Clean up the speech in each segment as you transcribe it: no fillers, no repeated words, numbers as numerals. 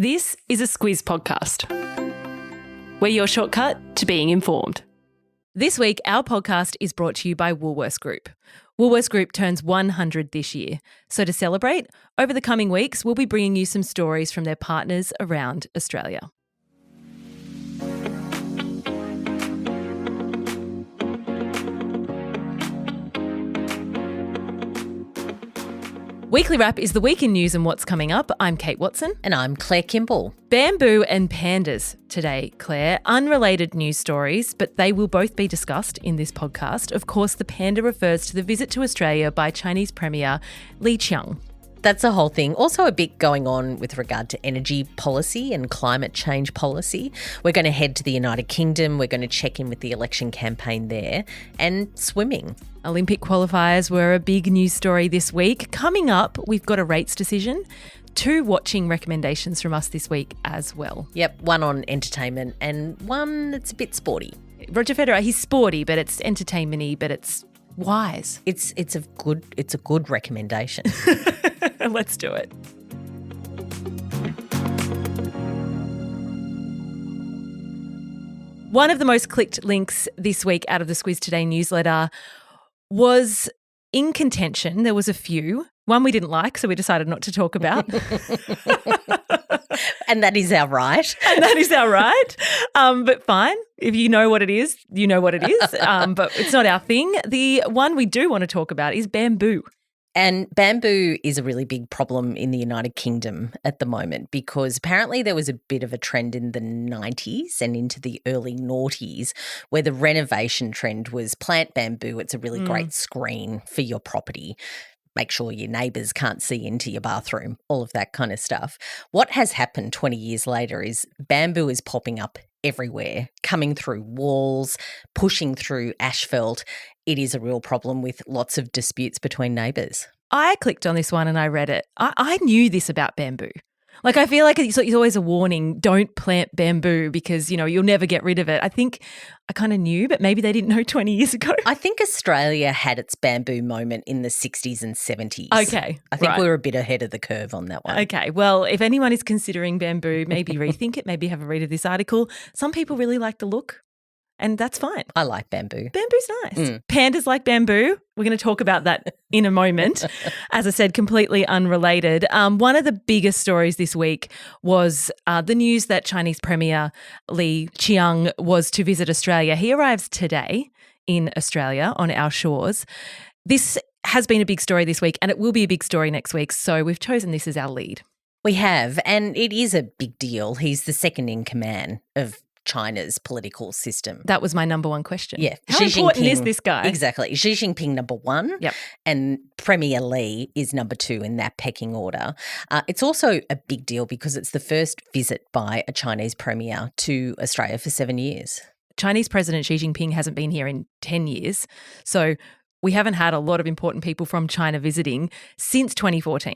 This is a Squiz podcast. We're your shortcut to being informed. This week, our podcast is brought to you by Woolworths Group. Woolworths Group turns 100 this year. So to celebrate, over the coming weeks, we'll be bringing you some stories from their partners around Australia. Weekly Wrap is the week in news and what's coming up. I'm Kate Watson. And I'm Claire Kimball. Bamboo and pandas today, Claire. Unrelated news stories, but they will both be discussed in this podcast. Of course, the panda refers to the visit to Australia by Chinese Premier Li Qiang. That's the whole thing. Also a bit going on with regard to energy policy and climate change policy. We're going to head to the United Kingdom. We're going to check in with the election campaign there and swimming. Olympic qualifiers were a big news story this week. Coming up, we've got a rates decision. 2 watching recommendations from us this week as well. Yep, one on entertainment and one that's a bit sporty. Roger Federer, he's sporty, but it's entertainment-y, but it's wise. It's a good recommendation. Let's do it. One of the most clicked links this week out of the Squiz Today newsletter was in contention. There was a few. One we didn't like, so we decided not to talk about. And that is our right. But fine. If you know what it is, you know what it is. But it's not our thing. The one we do want to talk about is bamboo. And bamboo is a really big problem in the United Kingdom at the moment because apparently there was a bit of a trend in the 90s and into the early noughties where the renovation trend was plant bamboo. It's a really great screen for your property. Make sure your neighbours can't see into your bathroom, all of that kind of stuff. What has happened 20 years later is bamboo is popping up everywhere, coming through walls, pushing through asphalt. It is a real problem with lots of disputes between neighbours. I clicked on this one and I read it. I knew this about bamboo. Like, I feel like it's always a warning, don't plant bamboo because, you'll never get rid of it. I think I kind of knew, but maybe they didn't know 20 years ago. I think Australia had its bamboo moment in the 60s and 70s. Okay. I think we were a bit ahead of the curve on that one. Okay. Well, if anyone is considering bamboo, maybe rethink it, maybe have a read of this article. Some people really like the look. And that's fine. I like bamboo. Bamboo's nice. Pandas like bamboo. We're going to talk about that in a moment. As I said, completely unrelated. One of the biggest stories this week was the news that Chinese Premier Li Qiang was to visit Australia. He arrives today in Australia on our shores. This has been a big story this week and it will be a big story next week. So we've chosen this as our lead. We have, and it is a big deal. He's the second in command of China's political system. That was my number one question. Yeah. How important is this guy? Exactly. Xi Jinping, number 1. Yep. And Premier Li is number 2 in that pecking order. It's also a big deal because it's the first visit by a Chinese premier to Australia for 7 years. Chinese President Xi Jinping hasn't been here in 10 years. So we haven't had a lot of important people from China visiting since 2014.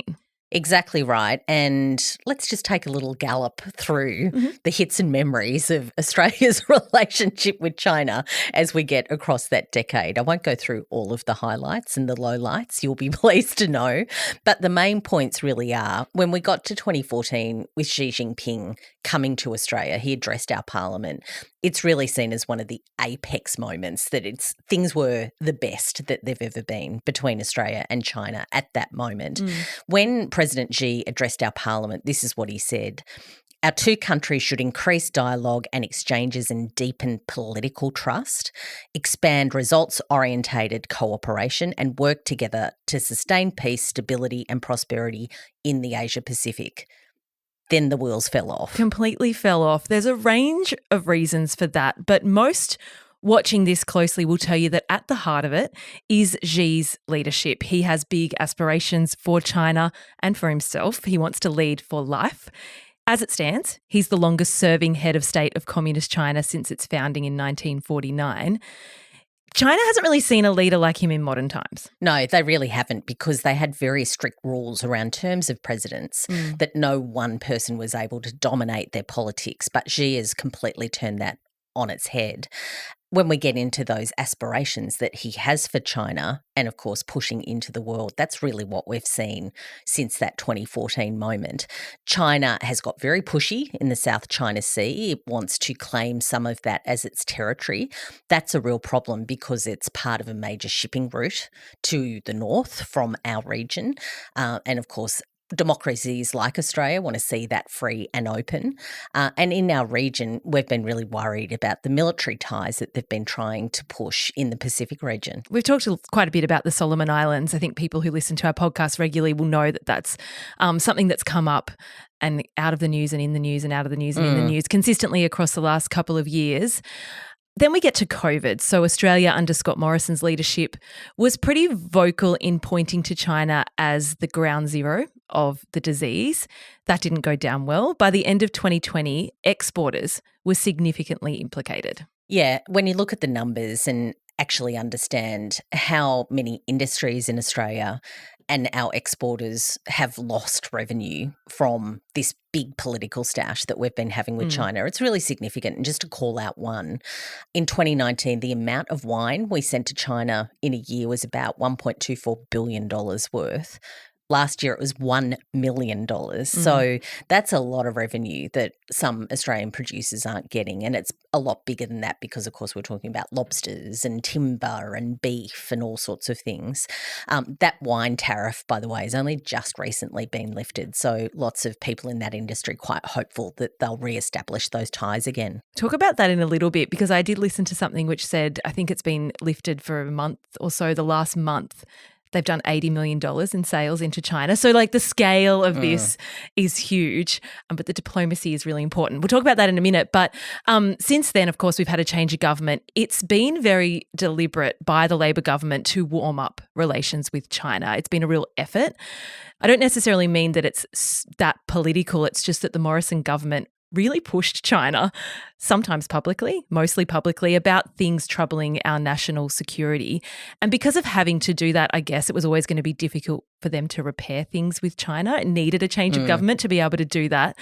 Exactly right. And let's just take a little gallop through the hits and memories of Australia's relationship with China as we get across that decade. I won't go through all of the highlights and the lowlights, you'll be pleased to know. But the main points really are when we got to 2014 with Xi Jinping coming to Australia, he addressed our parliament. It's really seen as one of the apex moments that things were the best that they've ever been between Australia and China at that moment. When President Xi addressed our parliament, this is what he said. Our two countries should increase dialogue and exchanges and deepen political trust, expand results-orientated cooperation and work together to sustain peace, stability and prosperity in the Asia-Pacific. Then the wheels fell off. Completely fell off. There's a range of reasons for that, but most watching this closely will tell you that at the heart of it is Xi's leadership. He has big aspirations for China and for himself. He wants to lead for life. As it stands, he's the longest serving head of state of Communist China since its founding in 1949. China hasn't really seen a leader like him in modern times. No, they really haven't because they had very strict rules around terms of presidents that no one person was able to dominate their politics. But Xi has completely turned that on its head. when we get into those aspirations that he has for China and, of course, pushing into the world, that's really what we've seen since that 2014 moment. China has got very pushy in the South China Sea. It wants to claim some of that as its territory. That's a real problem because it's part of a major shipping route to the north from our region. And, of course, democracies like Australia want to see that free and open. And in our region, we've been really worried about the military ties that they've been trying to push in the Pacific region. We've talked quite a bit about the Solomon Islands. I think people who listen to our podcast regularly will know that that's something that's come up and out of the news and in the news and out of the news and in the news consistently across the last couple of years. Then we get to COVID. So Australia under Scott Morrison's leadership was pretty vocal in pointing to China as the ground zero of the disease. That didn't go down well. By the end of 2020, exporters were significantly implicated. Yeah, when you look at the numbers and actually understand how many industries in Australia and our exporters have lost revenue from this big political stash that we've been having with China. It's really significant. And just to call out one, in 2019, the amount of wine we sent to China in a year was about $1.24 billion worth. Last year, it was $1 million. So that's a lot of revenue that some Australian producers aren't getting. And it's a lot bigger than that because, of course, we're talking about lobsters and timber and beef and all sorts of things. That wine tariff, by the way, has only just recently been lifted. So lots of people in that industry quite hopeful that they'll reestablish those ties again. Talk about that in a little bit because I did listen to something which said, I think it's been lifted for a month or so, the last month. They've done $80 million in sales into China. So like the scale of this is huge, but the diplomacy is really important. We'll talk about that in a minute. But since then, of course, we've had a change of government. It's been very deliberate by the Labor government to warm up relations with China. It's been a real effort. I don't necessarily mean that it's that political. It's just that the Morrison government really pushed China, sometimes publicly, mostly publicly, about things troubling our national security. And because of having to do that, I guess it was always going to be difficult for them to repair things with China. It needed a change of government to be able to do that.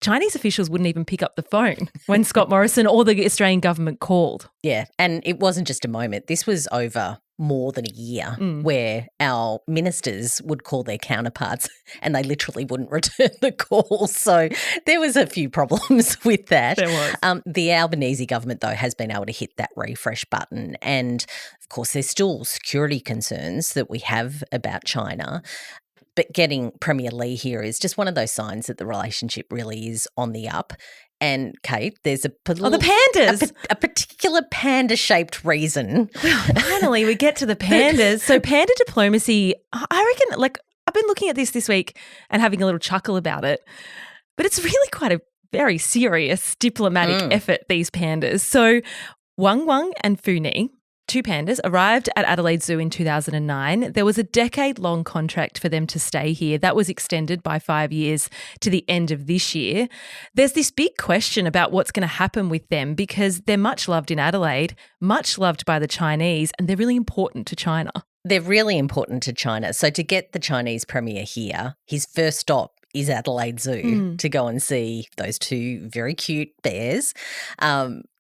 Chinese officials wouldn't even pick up the phone when Scott Morrison or the Australian government called. Yeah, and it wasn't just a moment. This was over more than a year where our ministers would call their counterparts and they literally wouldn't return the call. So there was a few problems with that. There was. The Albanese government, though, has been able to hit that refresh button. And, of course, there's still security concerns that we have about China. But getting Premier Lee here is just one of those signs that the relationship really is on the up. And, Kate, there's a the pandas. A particular panda-shaped reason. Well, finally, we get to the pandas. So panda diplomacy, I reckon, like, I've been looking at this week and having a little chuckle about it, but it's really quite a very serious diplomatic effort, these pandas. So Wang Wang and Fu Ni, two pandas, arrived at Adelaide Zoo in 2009. There was a decade-long contract for them to stay here. That was extended by 5 years to the end of this year. There's this big question about what's going to happen with them because they're much loved in Adelaide, much loved by the Chinese, and they're really important to China. They're really important to China. So to get the Chinese premier here, his first stop is Adelaide Zoo to go and see those two very cute bears.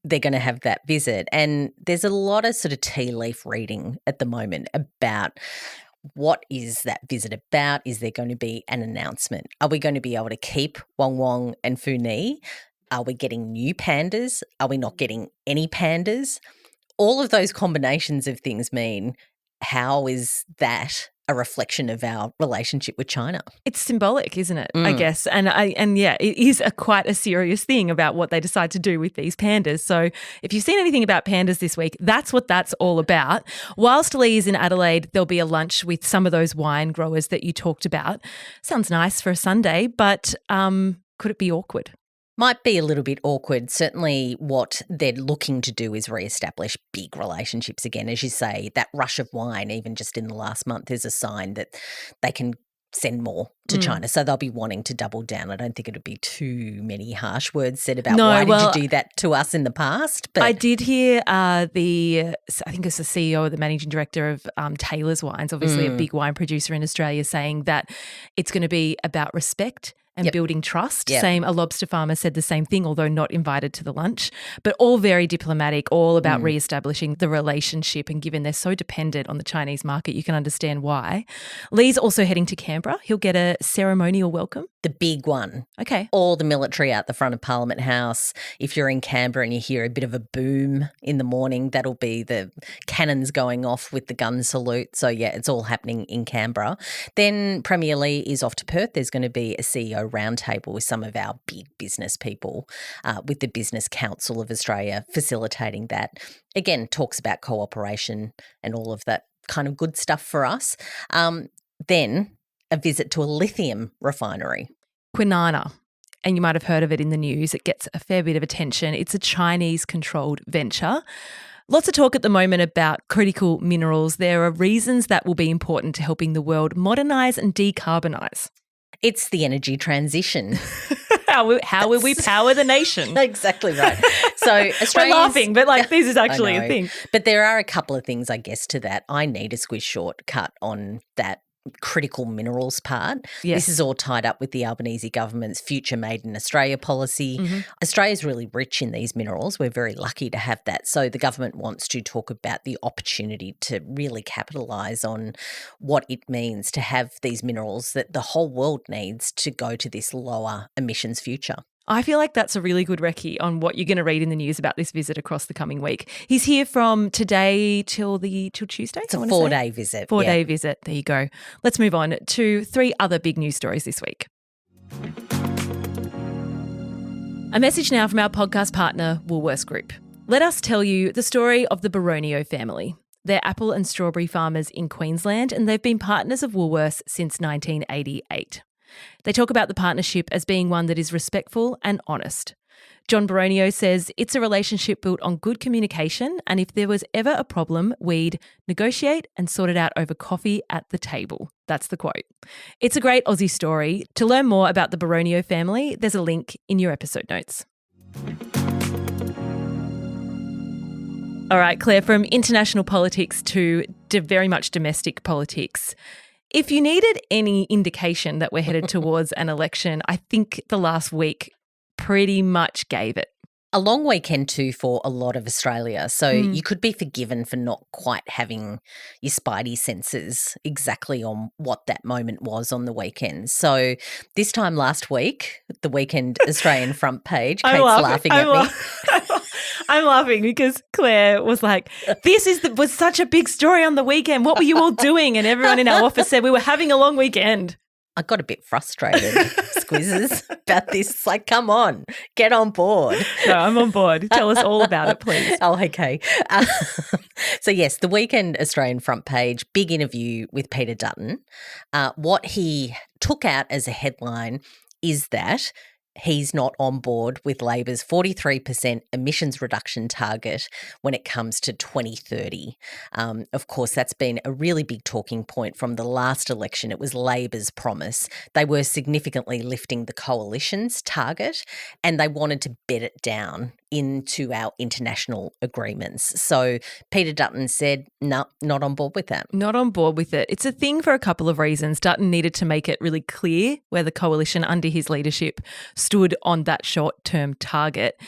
They're going to have that visit. And there's a lot of sort of tea leaf reading at the moment about what is that visit about? Is there going to be an announcement? Are we going to be able to keep Wang Wang and Fu Ni? Are we getting new pandas? Are we not getting any pandas? All of those combinations of things mean, how is that a reflection of our relationship with China? It's symbolic, isn't it? I guess. And yeah, it is quite a serious thing about what they decide to do with these pandas. So if you've seen anything about pandas this week, that's what that's all about. Whilst Lee is in Adelaide, there'll be a lunch with some of those wine growers that you talked about. Sounds nice for a Sunday, but could it be awkward? Might be a little bit awkward. Certainly what they're looking to do is reestablish big relationships again. As you say, that rush of wine, even just in the last month, is a sign that they can send more to China. So they'll be wanting to double down. I don't think it would be too many harsh words said about why did you do that to us in the past. But I did hear I think it's the CEO or the managing director of Taylor's Wines, obviously a big wine producer in Australia, saying that it's going to be about respect and building trust. Yep. Same, a lobster farmer said the same thing, although not invited to the lunch, but all very diplomatic, all about reestablishing the relationship. And given they're so dependent on the Chinese market, you can understand why. Lee's also heading to Canberra. He'll get a ceremonial welcome. The big one. Okay. All the military out the front of Parliament House. If you're in Canberra and you hear a bit of a boom in the morning, that'll be the cannons going off with the gun salute. So, yeah, it's all happening in Canberra. Then Premier Lee is off to Perth. There's going to be a CEO roundtable with some of our big business people, with the Business Council of Australia facilitating that. Again, talks about cooperation and all of that kind of good stuff for us. Then a visit to a lithium refinery. Kwinana. And you might have heard of it in the news. It gets a fair bit of attention. It's a Chinese-controlled venture. Lots of talk at the moment about critical minerals. There are reasons that will be important to helping the world modernise and decarbonise. It's the energy transition. How will we power the nation? Exactly right. So Australians, we're laughing, but this is actually a thing. But there are a couple of things, I guess, to that. I need a squiz shortcut on that critical minerals part. Yes. This is all tied up with the Albanese government's Future Made in Australia policy. Australia's really rich in these minerals. We're very lucky to have that. So the government wants to talk about the opportunity to really capitalise on what it means to have these minerals that the whole world needs to go to this lower emissions future. I feel like that's a really good recce on what you're going to read in the news about this visit across the coming week. He's here from today till Tuesday. It's a 4-day visit. 4-day visit. There you go. Let's move on to 3 other big news stories this week. A message now from our podcast partner, Woolworths Group. Let us tell you the story of the Baronio family. They're apple and strawberry farmers in Queensland, and they've been partners of Woolworths since 1988. They talk about the partnership as being one that is respectful and honest. John Baronio says it's a relationship built on good communication, and if there was ever a problem, we'd negotiate and sort it out over coffee at the table. That's the quote. It's a great Aussie story. To learn more about the Baronio family, there's a link in your episode notes. All right, Claire, from international politics to very much domestic politics. If you needed any indication that we're headed towards an election, I think the last week pretty much gave it. A long weekend too for a lot of Australia. So you could be forgiven for not quite having your spidey senses exactly on what that moment was on the weekend. So this time last week, the Weekend Australian front page, Kate's laughing at me. I'm laughing because Claire was like, this was such a big story on the weekend. What were you all doing? And everyone in our office said we were having a long weekend. I got a bit frustrated, Squizzes, about this. It's like, come on, get on board. No, I'm on board. Tell us all about it, please. Oh, okay. So, yes, the Weekend Australian front page, big interview with Peter Dutton. What he took out as a headline is that he's not on board with Labor's 43% emissions reduction target when it comes to 2030. Of course, that's been a really big talking point from the last election. It was Labor's promise. They were significantly lifting the coalition's target, and they wanted to bed it down into our international agreements. So Peter Dutton said, no, not on board with that. Not on board with it. It's a thing for a couple of reasons. Dutton needed to make it really clear where the coalition under his leadership stood on that short-term target.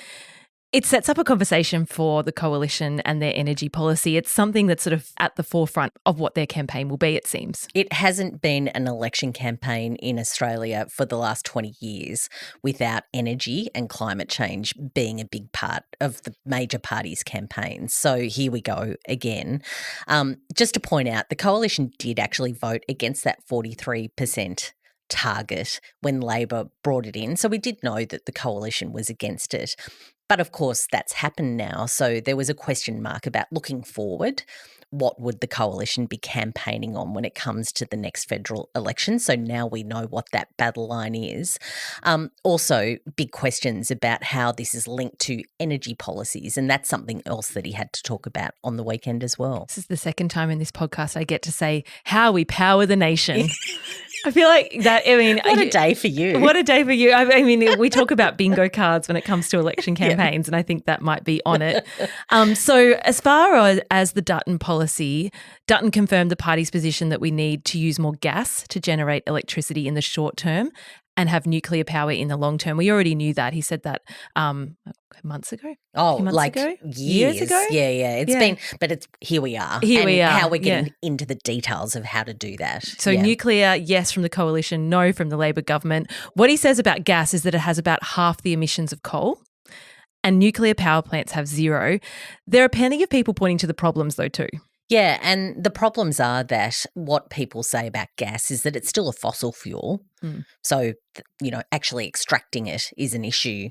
It sets up a conversation for the coalition and their energy policy. It's something that's sort of at the forefront of what their campaign will be, it seems. It hasn't been an election campaign in Australia for the last 20 years without energy and climate change being a big part of the major parties' campaigns. So here we go again. Just to point out, the coalition did actually vote against that 43% target when Labor brought it in. So we did know that the coalition was against it. But of course, that's happened now. So there was a question mark about looking forward. What would the coalition be campaigning on when it comes to the next federal election? So now we know what that battle line is. Also, big questions about how this is linked to energy policies. And that's something else that he had to talk about on the weekend as well. This is the second time in this podcast I get to say how we power the nation. I feel like that, I mean. What a day for you. What a day for you. I mean, we talk about bingo cards when it comes to election campaigns, and I think that might be on it. So as far as the Dutton policy, Dutton confirmed the party's position that we need to use more gas to generate electricity in the short term and have nuclear power in the long term. We already knew that. He said that months ago. Oh, months like ago? years ago. Yeah. It's been, but it's here we are. Here we are. How we're getting into the details of how to do that. So nuclear, yes, from the coalition, no from the Labor government. What he says about gas is that it has about half the emissions of coal, and nuclear power plants have zero. There are plenty of people pointing to the problems though too. Yeah, and the problems are that what people say about gas is that it's still a fossil fuel. So, actually extracting it is an issue.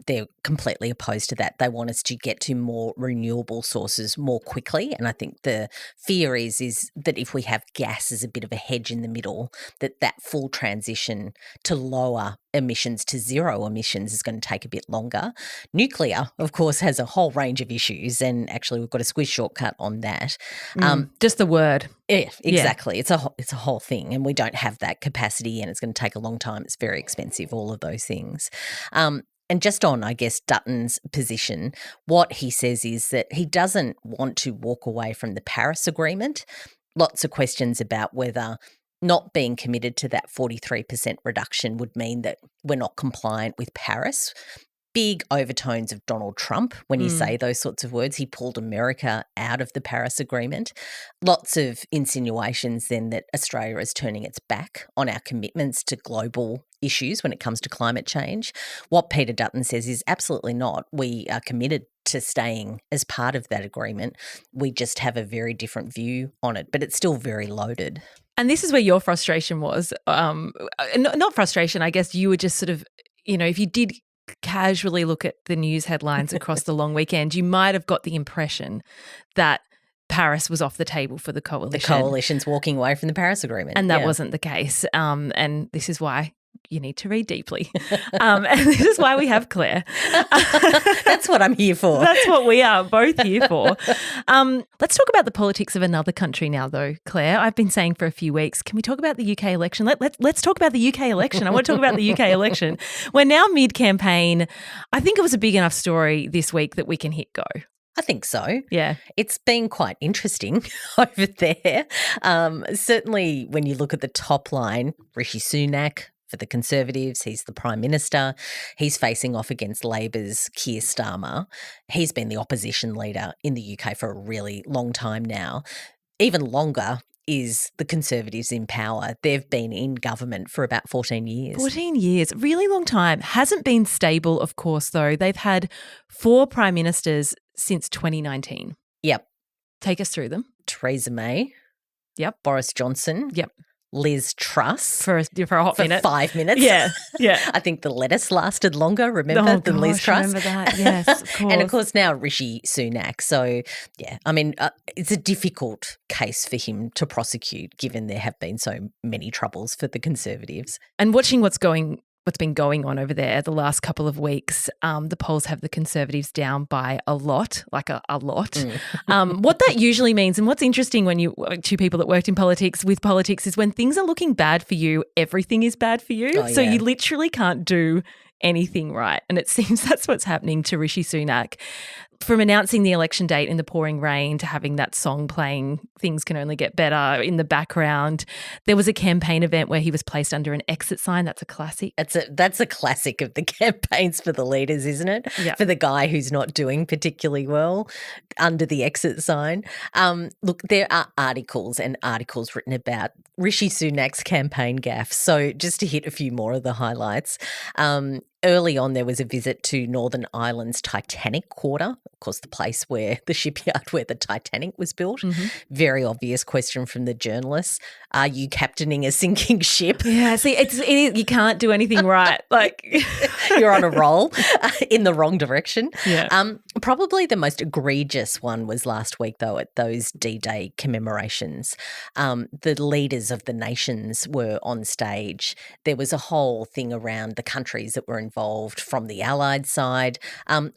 They're completely opposed to that. They want us to get to more renewable sources more quickly. And I think the fear is that if we have gas as a bit of a hedge in the middle, that full transition to lower emissions to zero emissions is going to take a bit longer. Nuclear, of course, has a whole range of issues, and actually we've got a squiz shortcut on that. Just the word. Yeah, exactly. Yeah. It's a whole thing, and we don't have that capacity, and it's going to take a long time. It's very expensive, all of those things. And just on, I guess, Dutton's position, what he says is that he doesn't want to walk away from the Paris Agreement. Lots of questions about whether not being committed to that 43% reduction would mean that we're not compliant with Paris. Big overtones of Donald Trump when you say those sorts of words. He pulled America out of the Paris Agreement. Lots of insinuations then that Australia is turning its back on our commitments to global issues when it comes to climate change. What Peter Dutton says is absolutely not. We are committed to staying as part of that agreement. We just have a very different view on it, but it's still very loaded. And this is where your frustration was. Not frustration, I guess you were just sort of, if you did casually look at the news headlines across the long weekend, you might have got the impression that Paris was off the table for the coalition. The coalition's walking away from the Paris Agreement. And that wasn't the case. And this is why you need to read deeply. And this is why we have Claire. That's what I'm here for. That's what we are both here for. Let's talk about the politics of another country now, though, Claire. I've been saying for a few weeks, can we talk about the UK election? Let's talk about the UK election. I want to talk about the UK election. We're now mid-campaign. I think it was a big enough story this week that we can hit go. I think so. Yeah. It's been quite interesting over there. Certainly when you look at the top line, Rishi Sunak, for the Conservatives, he's the Prime Minister. He's facing off against Labor's Keir Starmer. He's been the opposition leader in the UK for a really long time now. Even longer is the Conservatives in power. They've been in government for about 14 years. 14 years, really long time. Hasn't been stable, of course, though. They've had 4 Prime Ministers since 2019. Yep. Take us through them. Theresa May. Yep. Boris Johnson. Yep. Liz Truss. For a hot minute. 5 minutes. Yeah. I think the lettuce lasted longer, remember, than Liz Truss. Remember that, yes, of course. And, of course, now Rishi Sunak. So, yeah, I mean, it's a difficult case for him to prosecute given there have been so many troubles for the Conservatives. And watching what's been going on over there the last couple of weeks, the polls have the Conservatives down by a lot, like a lot. What that usually means, and what's interesting when you two people that worked in politics is when things are looking bad for you, everything is bad for you. So you literally can't do anything right. And it seems that's what's happening to Rishi Sunak. From announcing the election date in the pouring rain to having that song playing, Things Can Only Get Better, in the background. There was a campaign event where he was placed under an exit sign. That's a classic. That's a classic of the campaigns for the leaders, isn't it? Yeah. For the guy who's not doing particularly well, under the exit sign. Look, there are articles written about Rishi Sunak's campaign gaffe. So just to hit a few more of the highlights. Early on, there was a visit to Northern Ireland's Titanic Quarter, of course, the place where the shipyard where the Titanic was built. Mm-hmm. Very obvious question from the journalists. Are you captaining a sinking ship? Yeah, see, it is, you can't do anything right. Like you're on a roll in the wrong direction. Yeah. Probably the most egregious one was last week, though, at those D-Day commemorations. The leaders of the nations were on stage. There was a whole thing around the countries that were involved from the Allied side,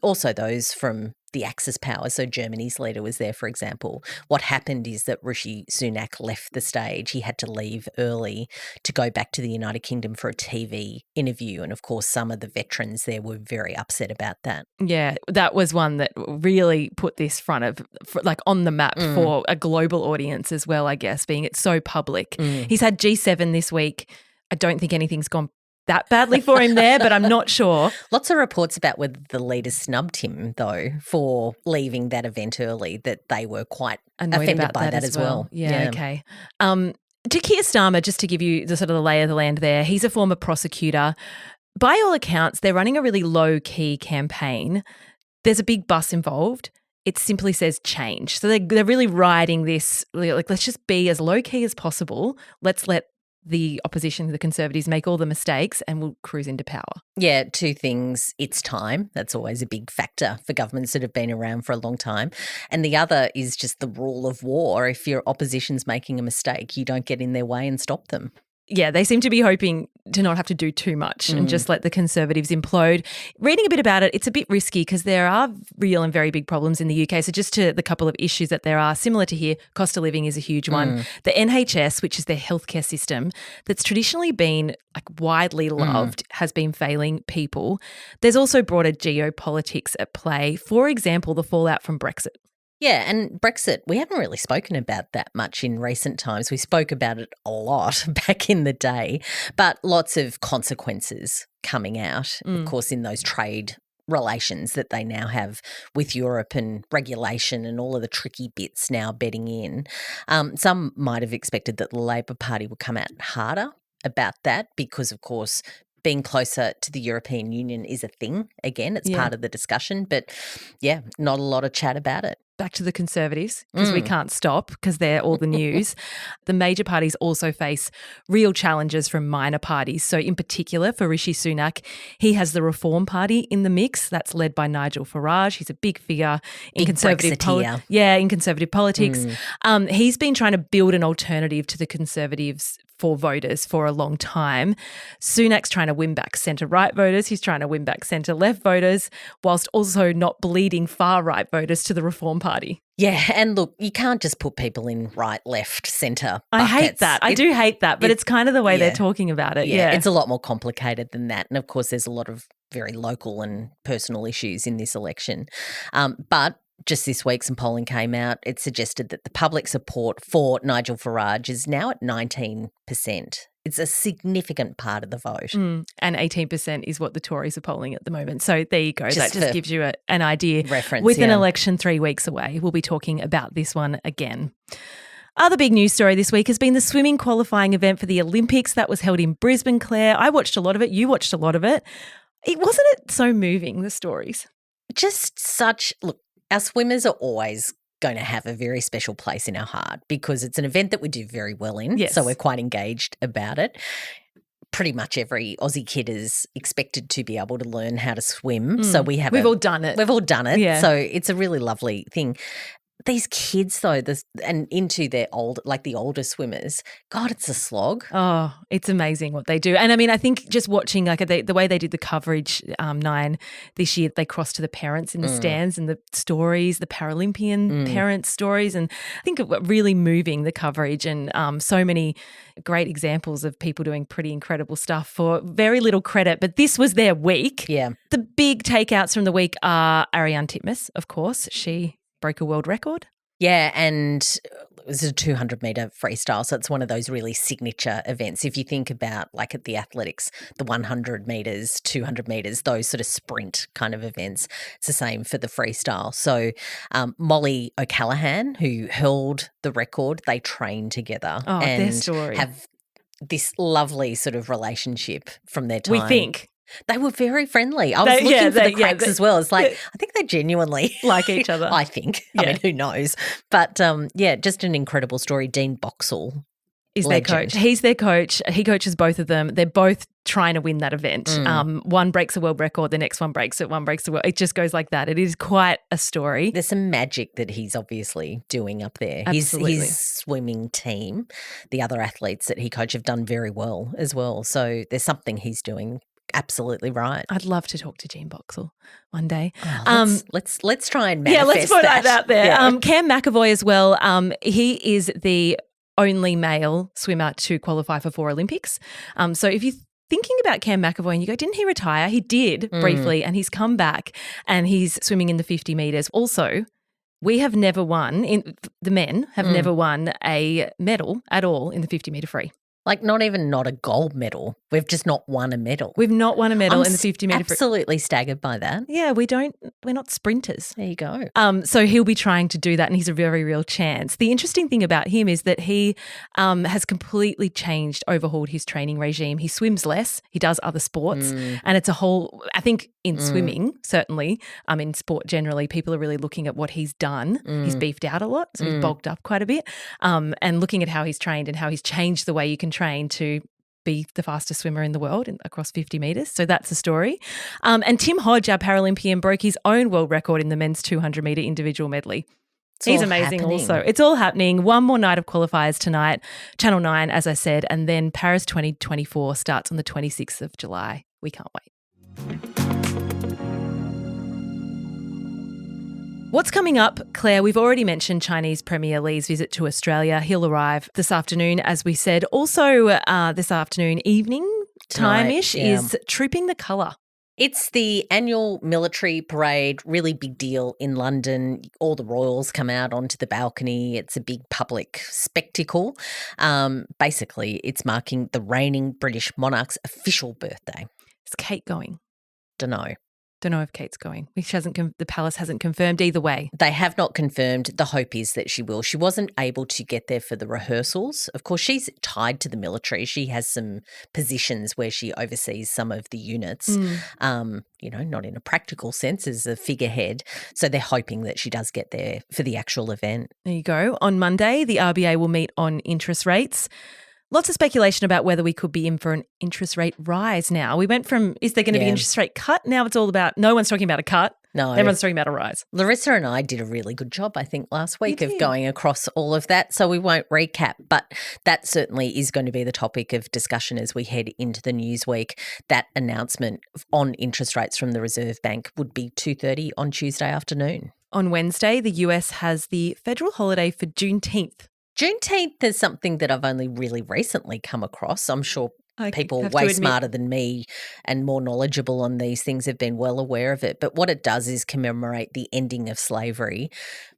also those from the Axis powers. So Germany's leader was there, for example. What happened is that Rishi Sunak left the stage. He had to leave early to go back to the United Kingdom for a TV interview. And of course, some of the veterans there were very upset about that. Yeah, that was one that really put this on the map for a global audience as well, I guess, being it's so public. He's had G7 this week. I don't think anything's gone that badly for him there, but I'm not sure. Lots of reports about whether the leader snubbed him, though, for leaving that event early, that they were quite Annoyed offended about by that as well. Yeah, okay. To Keir Starmer, just to give you the sort of the lay of the land there, he's a former prosecutor. By all accounts, they're running a really low-key campaign. There's a big bus involved. It simply says change. So they're really riding this, like, let's just be as low-key as possible. Let's let the opposition, the Conservatives, make all the mistakes and we'll cruise into power. Yeah, two things. It's time. That's always a big factor for governments that have been around for a long time. And the other is just the rule of war. If your opposition's making a mistake, you don't get in their way and stop them. Yeah, they seem to be hoping to not have to do too much and just let the Conservatives implode. Reading a bit about it, it's a bit risky because there are real and very big problems in the UK. So just to the couple of issues that there are, similar to here, cost of living is a huge one. The NHS, which is their healthcare system, that's traditionally been like widely loved, has been failing people. There's also broader geopolitics at play. For example, the fallout from Brexit. Yeah, and Brexit, we haven't really spoken about that much in recent times. We spoke about it a lot back in the day, but lots of consequences coming out, of course, in those trade relations that they now have with Europe and regulation and all of the tricky bits now bedding in. Some might have expected that the Labor Party would come out harder about that because, of course, being closer to the European Union is a thing. Again, it's part of the discussion, but yeah, not a lot of chat about it. Back to the Conservatives, because we can't stop because they're all the news. The major parties also face real challenges from minor parties. So in particular for Rishi Sunak, he has the Reform Party in the mix. That's led by Nigel Farage. He's a big figure in conservative in conservative politics. He's been trying to build an alternative to the Conservatives for voters for a long time. Sunak's trying to win back centre-right voters. He's trying to win back centre-left voters whilst also not bleeding far-right voters to the Reform Party. Yeah, and look, you can't just put people in right, left, centre buckets. I hate that. I do hate that, but it's kind of the way they're talking about it. Yeah, it's a lot more complicated than that. And of course, there's a lot of very local and personal issues in this election. But just this week, some polling came out. It suggested that the public support for Nigel Farage is now at 19%. It's a significant part of the vote. And 18% is what the Tories are polling at the moment. So there you go. That just gives you an idea. Reference, With an election 3 weeks away, we'll be talking about this one again. Other big news story this week has been the swimming qualifying event for the Olympics that was held in Brisbane, Claire. I watched a lot of it. You watched a lot of it. Wasn't it so moving, the stories? Look, our swimmers are always going to have a very special place in our heart because it's an event that we do very well in. Yes. So we're quite engaged about it. Pretty much every Aussie kid is expected to be able to learn how to swim. So we've all done it. We've all done it. Yeah. So it's a really lovely thing. These kids, though, and into their the older swimmers, God, it's a slog. Oh, it's amazing what they do. And I mean, I think just watching the way they did the coverage, Nine, this year, they crossed to the parents in the stands and the stories, the Paralympian parents' stories. And I think it was really moving, the coverage, and so many great examples of people doing pretty incredible stuff for very little credit. But this was their week. Yeah. The big takeouts from the week are Ariane Titmus, of course. She broke a world record. Yeah, and it was a 200-metre freestyle, so it's one of those really signature events. If you think about, like at the athletics, the 100 metres, 200 metres, those sort of sprint kind of events, it's the same for the freestyle. So Molly O'Callaghan, who held the record, they trained together and their story. Have this lovely sort of relationship from their time. We think. They were very friendly. I was looking for the cracks as well. It's like, I think they genuinely like each other. I think. I mean, who knows? But just an incredible story. Dean Boxall is their coach. He's their coach. He coaches both of them. They're both trying to win that event. One breaks a world record, the next one breaks it, one breaks the world. It just goes like that. It is quite a story. There's some magic that he's obviously doing up there. Absolutely. His swimming team, the other athletes that he coached have done very well as well. So there's something he's doing absolutely right. I'd love to talk to Dean Boxall one day. Let's try and manifest let's put that out there. Yeah. Cam McAvoy as well. He is the only male swimmer to qualify for 4 Olympics. So if you're thinking about Cam McAvoy and you go, didn't he retire? He did briefly, and he's come back and he's swimming in the 50 metres. Also, we have never won, the men have never won a medal at all in the 50 metre free. Like not a gold medal. We've just not won a medal. We've not won a medal in the 50 metre. Absolutely staggered by that. Yeah, we're not sprinters. There you go. So he'll be trying to do that, and he's a very real chance. The interesting thing about him is that he has completely overhauled his training regime. He swims less. He does other sports, and it's a whole. I think in swimming, certainly, in sport generally, people are really looking at what he's done. He's beefed out a lot, so he's bulked up quite a bit, and looking at how he's trained and how he's changed the way you can train to be the fastest swimmer in the world across 50 metres. So that's the story. And Tim Hodge, our Paralympian, broke his own world record in the men's 200-metre individual medley. He's amazing also. It's all happening. One more night of qualifiers tonight, Channel 9, as I said, and then Paris 2024 starts on the 26th of July. We can't wait. What's coming up, Claire? We've already mentioned Chinese Premier Li's visit to Australia. He'll arrive this afternoon, as we said. Also, this afternoon, evening time-ish, is Trooping the Colour. It's the annual military parade, really big deal in London. All the royals come out onto the balcony. It's a big public spectacle. Basically, it's marking the reigning British monarch's official birthday. Is Kate going? Dunno. Don't know if Kate's going. The palace hasn't confirmed either way. They have not confirmed. The hope is that she will. She wasn't able to get there for the rehearsals. Of course, she's tied to the military. She has some positions where she oversees some of the units, not in a practical sense as a figurehead. So they're hoping that she does get there for the actual event. There you go. On Monday, the RBA will meet on interest rates. Lots of speculation about whether we could be in for an interest rate rise now. We went from, is there going to be an interest rate cut? Now it's all about, no one's talking about a cut. No. Everyone's talking about a rise. Larissa and I did a really good job, I think, last week of going across all of that. So we won't recap, but that certainly is going to be the topic of discussion as we head into the news week. That announcement on interest rates from the Reserve Bank would be 2:30 on Tuesday afternoon. On Wednesday, the US has the federal holiday for Juneteenth. Juneteenth is something that I've only really recently come across. I'm sure people way smarter than me and more knowledgeable on these things have been well aware of it. But what it does is commemorate the ending of slavery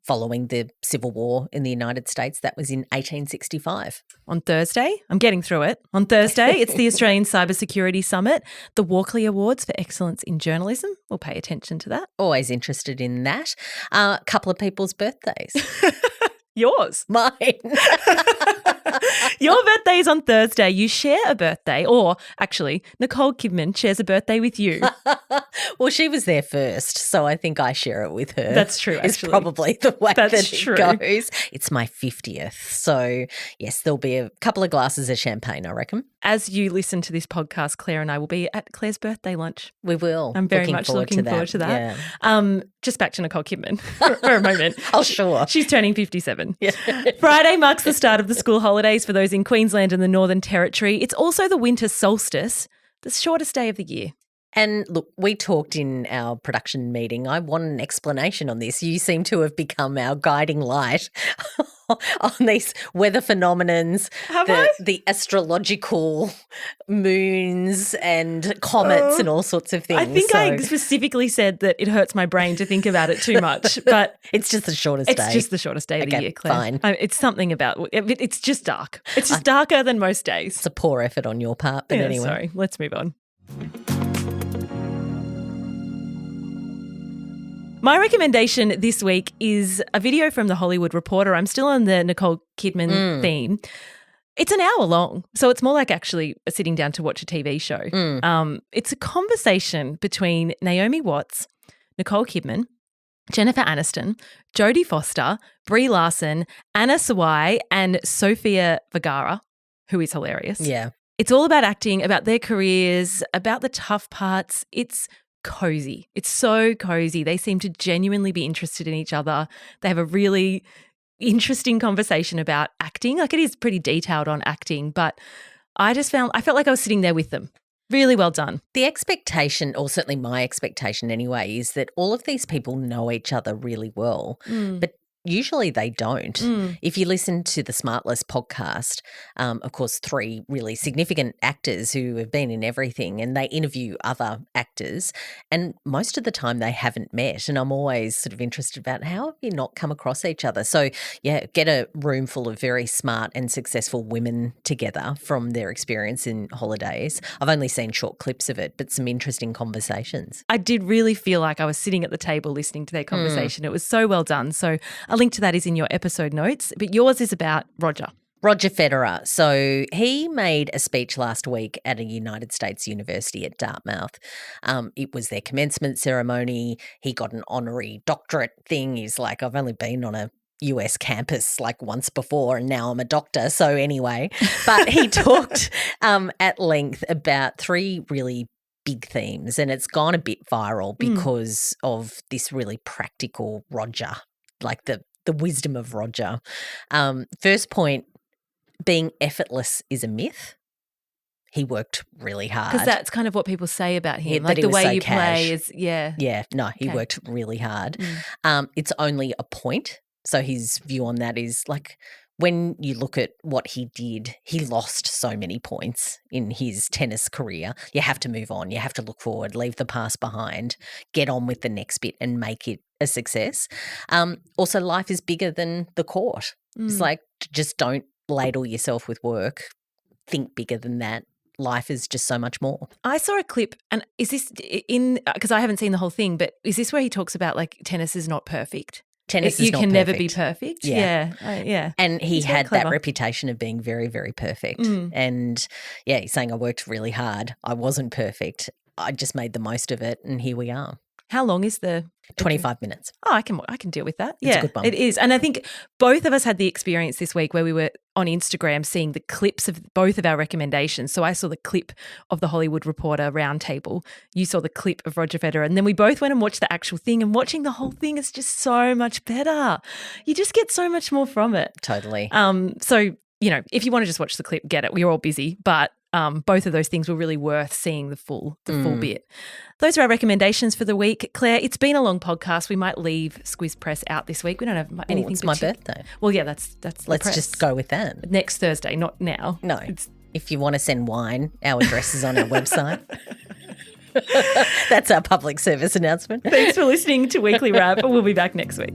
following the Civil War in the United States. That was in 1865. On Thursday, I'm getting through it. On Thursday, it's the Australian Cybersecurity Summit, the Walkley Awards for Excellence in Journalism. We'll pay attention to that. Always interested in that. A couple of people's birthdays. Yours. Mine. Your birthday is on Thursday. You share a birthday, or actually, Nicole Kidman shares a birthday with you. Well, she was there first, so I think I share it with her. That's true, actually. It's probably the way that true. It goes. It's my 50th. So, yes, there'll be a couple of glasses of champagne, I reckon. As you listen to this podcast, Claire and I will be at Claire's birthday lunch. We will. I'm very much looking forward to that. Yeah. Just back to Nicole Kidman for a moment. Oh, sure. She's turning 57. Yeah. Friday marks the start of the school holidays for those in Queensland and the Northern Territory. It's also the winter solstice, the shortest day of the year. And look, we talked in our production meeting. I want an explanation on this. You seem to have become our guiding light on these weather phenomenons, the astrological moons and comets and all sorts of things. I think I specifically said that it hurts my brain to think about it too much, but it's just the shortest day. It's just the shortest day of the year, Claire. Fine. It's something about it's just dark. It's just darker than most days. It's a poor effort on your part, but anyway. Sorry, let's move on. My recommendation this week is a video from The Hollywood Reporter. I'm still on the Nicole Kidman theme. It's an hour long, so it's more like actually sitting down to watch a TV show. It's a conversation between Naomi Watts, Nicole Kidman, Jennifer Aniston, Jodie Foster, Brie Larson, Anna Sawai, and Sofia Vergara, who is hilarious. Yeah. It's all about acting, about their careers, about the tough parts. It's cozy. It's so cozy. They seem to genuinely be interested in each other. They have a really interesting conversation about acting. Like, it is pretty detailed on acting, but I felt like I was sitting there with them. Really well done. The expectation, or certainly my expectation anyway, is that all of these people know each other really well. But usually they don't. If you listen to the Smartless podcast, of course, 3 really significant actors who have been in everything, and they interview other actors, and most of the time they haven't met. And I'm always sort of interested about how have you not come across each other? So, yeah, get a room full of very smart and successful women together from their experience in holidays. I've only seen short clips of it, but some interesting conversations. I did really feel like I was sitting at the table listening to their conversation. It was so well done. So a link to that is in your episode notes, but yours is about Roger. Roger Federer. So he made a speech last week at a United States university at Dartmouth. It was their commencement ceremony. He got an honorary doctorate thing. He's like, I've only been on a US campus like once before and now I'm a doctor. So anyway, but he talked at length about 3 really big themes, and it's gone a bit viral because of this really practical Roger, like the wisdom of Roger. First point, being effortless is a myth. He worked really hard. Because that's kind of what people say about him. Yeah, like the way so you cash. play is, Yeah, no, he worked really hard. It's only a point. So his view on that is like, when you look at what he did, he lost so many points in his tennis career. You have to move on. You have to look forward, leave the past behind, get on with the next bit and make it a success. Also, life is bigger than the court. It's like, just don't ladle yourself with work. Think bigger than that. Life is just so much more. I saw a clip, and is this because I haven't seen the whole thing, but is this where he talks about like tennis is not perfect? Tennis is not You can perfect. never be perfect. Yeah. Yeah. And he He's very had that clever. reputation of being very, very perfect. And yeah, he's saying, I worked really hard. I wasn't perfect. I just made the most of it. And here we are. How long is the 25 minutes. Oh, I can deal with that. It's Yeah, a good one. it is. And I think both of us had the experience this week where we were on Instagram seeing the clips of both of our recommendations. So I saw the clip of the Hollywood Reporter roundtable. You saw the clip of Roger Federer. And then we both went and watched the actual thing. And watching the whole thing is just so much better. You just get so much more from it. Totally. So, you know, if you want to just watch the clip, get it. We're all busy. But both of those things were really worth seeing the full bit. Those are our recommendations for the week. Claire, it's been a long podcast. We might leave Squiz Press out this week. We don't have anything. It's my birthday. Well, yeah, that's Let's just go with that. next Thursday, not now. No. If you want to send wine, our address is on our website. That's our public service announcement. Thanks for listening to Weekly Wrap. We'll be back next week.